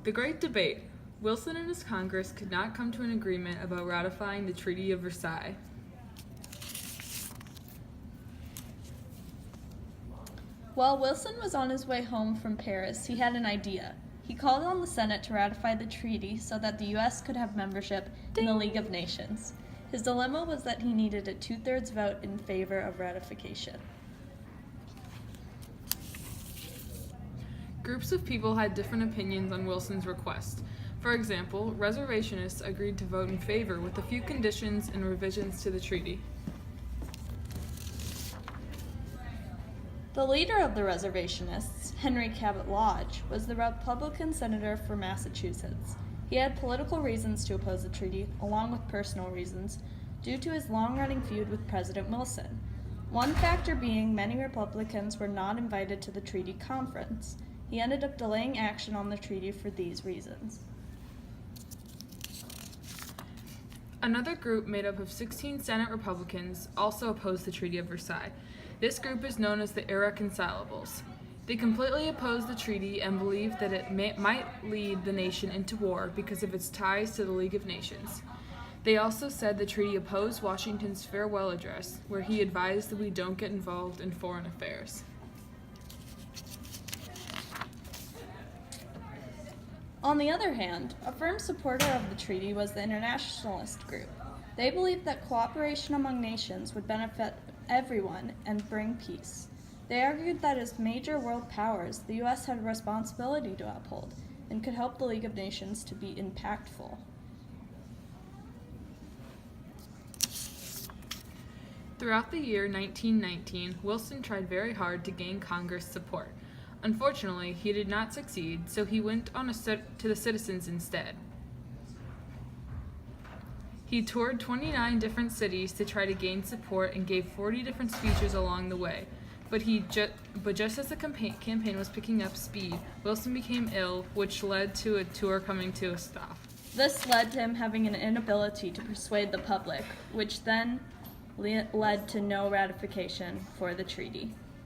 The Great Debate. Wilson and his Congress could not come to an agreement about ratifying the Treaty of Versailles. While Wilson was on his way home from Paris, he had an idea. He called on the Senate to ratify the treaty so that the U.S. could have membership in the League of Nations. His dilemma was that he needed a 2/3 vote in favor of ratification. Groups of people had different opinions on Wilson's request. For example, reservationists agreed to vote in favor with a few conditions and revisions to the treaty. The leader of the reservationists, Henry Cabot Lodge, was the Republican senator for Massachusetts. He had political reasons to oppose the treaty, along with personal reasons, due to his long-running feud with President Wilson. One factor being many Republicans were not invited to the treaty conference. He ended up delaying action on the treaty for these reasons. Another group made up of 16 Senate Republicans also opposed the Treaty of Versailles. This group is known as the Irreconcilables. They completely opposed the treaty and believed that it might lead the nation into war because of its ties to the League of Nations. They also said the treaty opposed Washington's farewell address, where he advised that we don't get involved in foreign affairs. On the other hand, a firm supporter of the treaty was the Internationalist group. They believed that cooperation among nations would benefit everyone and bring peace. They argued that as major world powers, the U.S. had a responsibility to uphold and could help the League of Nations to be impactful. Throughout the year 1919, Wilson tried very hard to gain Congress support. Unfortunately, he did not succeed, so he went on to the citizens instead. He toured 29 different cities to try to gain support and gave 40 different speeches along the way. But just as the campaign was picking up speed, Wilson became ill, which led to a tour coming to a stop. This led to him having an inability to persuade the public, which then led to no ratification for the treaty.